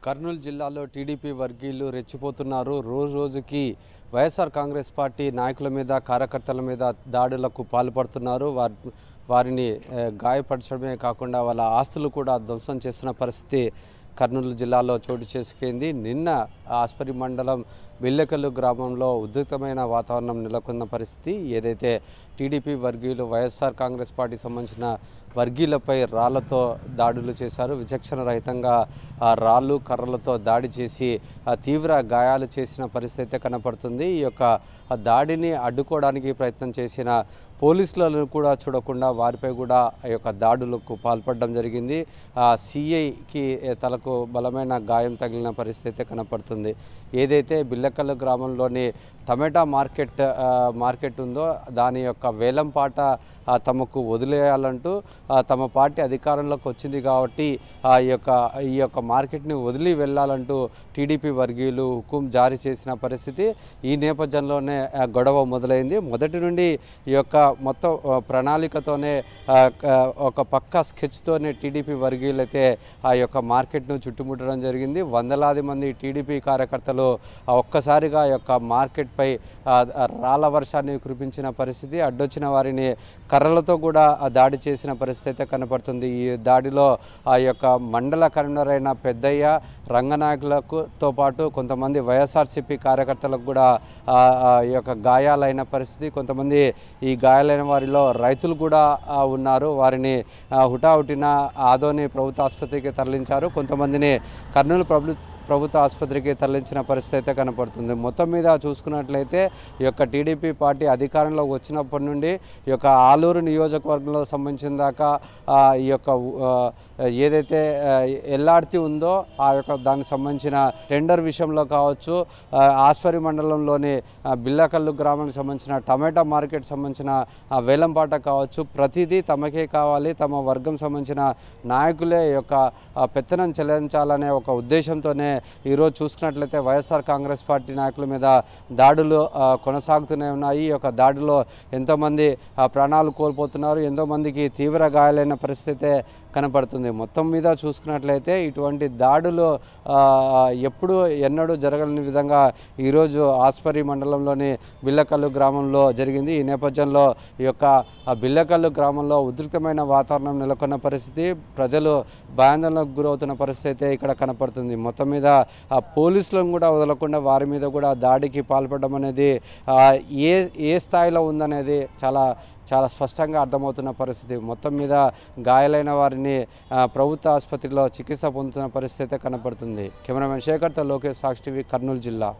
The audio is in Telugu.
కర్నూలు జిల్లాలో టీడీపీ వర్గీయులు రెచ్చిపోతున్నారు. రోజు రోజుకి వైఎస్ఆర్ కాంగ్రెస్ పార్టీ నాయకుల మీద, కార్యకర్తల మీద దాడులకు పాల్పడుతున్నారు. వారిని గాయపరచడమే కాకుండా వాళ్ళ ఆస్తులు కూడా ధ్వంసం చేస్తున్న పరిస్థితి కర్నూలు జిల్లాలో చోటు చేసుకుంది. నిన్న ఆస్పరి మండలం బిల్లెకల్లు గ్రామంలో ఉద్రిక్తమైన వాతావరణం నెలకొన్న పరిస్థితి. ఏదైతే టీడీపీ వర్గీయులు వైఎస్ఆర్ కాంగ్రెస్ పార్టీకి సంబంధించిన వర్గీయులపై రాళ్లతో దాడులు చేశారు. విచక్షణ రహితంగా రాళ్ళు కర్రలతో దాడి చేసి తీవ్ర గాయాలు చేసిన పరిస్థితి అయితే కనపడుతుంది. ఈ యొక్క దాడిని అడ్డుకోవడానికి ప్రయత్నం చేసిన పోలీసులను కూడా చూడకుండా వారిపై కూడా ఈ యొక్క దాడులకు పాల్పడడం జరిగింది. సిఐకి తలకు బలమైన గాయం తగిలిన పరిస్థితి కనపడుతుంది. ఏదైతే బిల్లెకల్లు గ్రామంలోని టమాటా మార్కెట్ ఉందో దాని యొక్క వేలంపాట తమకు వదిలేయాలంటూ తమ పార్టీ అధికారంలోకి వచ్చింది కాబట్టి ఈ యొక్క మార్కెట్ని వదిలి వెళ్ళాలంటూ టీడీపీ వర్గీయులు హుకుం జారీ చేసిన పరిస్థితి. ఈ నేపథ్యంలోనే గొడవ మొదలైంది. మొదటి నుండి ఈ యొక్క మొత్తం ప్రణాళికతోనే ఒక పక్కా స్కెచ్తోనే టీడీపీ వర్గీయులు అయితే ఆ యొక్క మార్కెట్ను చుట్టుముట్టడం జరిగింది. వందలాది మంది టీడీపీ కార్యకర్తలు ఒక్కసారిగా ఆ యొక్క మార్కెట్పై రాళ్ల వర్షాన్ని కురిపించిన పరిస్థితి. అడ్డొచ్చిన వారిని కర్రలతో కూడా దాడి చేసిన పరిస్థితి అయితే కనపడుతుంది. ఈ దాడిలో ఆ యొక్క మండల కన్వీనర్ అయిన పెద్దయ్య, రంగనాయకులతో పాటు కొంతమంది వైఎస్ఆర్సీపీ కార్యకర్తలకు కూడా ఈ యొక్క గాయాలైన పరిస్థితి. కొంతమంది ఈ గాయాలైన వారిలో రైతులు కూడా ఉన్నారు. వారిని హుటాహుటిన ఆదోని ప్రభుత్వ ఆసుపత్రికి తరలించారు. కొంతమందిని కర్నూలు ప్రభుత్వ ఆసుపత్రికి తరలించిన పరిస్థితి అయితే కనపడుతుంది. మొత్తం మీద చూసుకున్నట్లయితే ఈ యొక్క టీడీపీ పార్టీ అధికారంలోకి వచ్చినప్పటి నుండి ఈ యొక్క ఆలూరు నియోజకవర్గంలో సంబంధించిన దాకా ఈ యొక్క ఏదైతే ఎల్ఆర్టీ ఉందో ఆ యొక్క దానికి సంబంధించిన టెండర్ విషయంలో కావచ్చు, ఆస్పరి మండలంలోని బిల్లకల్లు గ్రామానికి సంబంధించిన టమాటా మార్కెట్ సంబంధించిన వేలంపాట కావచ్చు, ప్రతిదీ తమకే కావాలి, తమ వర్గం సంబంధించిన నాయకులే ఈ యొక్క పెత్తనం చెల్లించాలనే ఒక ఉద్దేశంతోనే ఈరోజు చూసుకున్నట్లయితే వైఎస్ఆర్ కాంగ్రెస్ పార్టీ నాయకుల మీద దాడులు కొనసాగుతూనే ఉన్నాయి. ఈ యొక్క దాడిలో ఎంతోమంది ప్రాణాలు కోల్పోతున్నారు, ఎంతోమందికి తీవ్ర గాయాలైన పరిస్థితి కనపడుతుంది. మొత్తం మీద చూసుకున్నట్లయితే ఇటువంటి దాడులు ఎన్నడూ జరగని విధంగా ఈరోజు ఆస్పరి మండలంలోని బిల్లకల్లు గ్రామంలో జరిగింది. ఈ నేపథ్యంలో ఈ యొక్క బిల్లకల్లు గ్రామంలో ఉద్రిక్తమైన వాతావరణం నెలకొన్న పరిస్థితి, ప్రజలు భయాందోళనకు గురవుతున్న పరిస్థితి ఇక్కడ కనపడుతుంది. మొత్తం మీద పోలీసులను కూడా వదలకుండా వారి మీద కూడా దాడికి పాల్పడడం అనేది ఏ స్థాయిలో ఉందనేది చాలా స్పష్టంగా అర్థమవుతున్న పరిస్థితి. మొత్తం మీద గాయాలైన వారిని ప్రభుత్వ ఆసుపత్రిలో చికిత్స పొందుతున్న పరిస్థితి కనపడుతుంది. కెమెరామెన్ శేఖర్తో లోకేష్, సాక్షి టీవీ, కర్నూలు జిల్లా.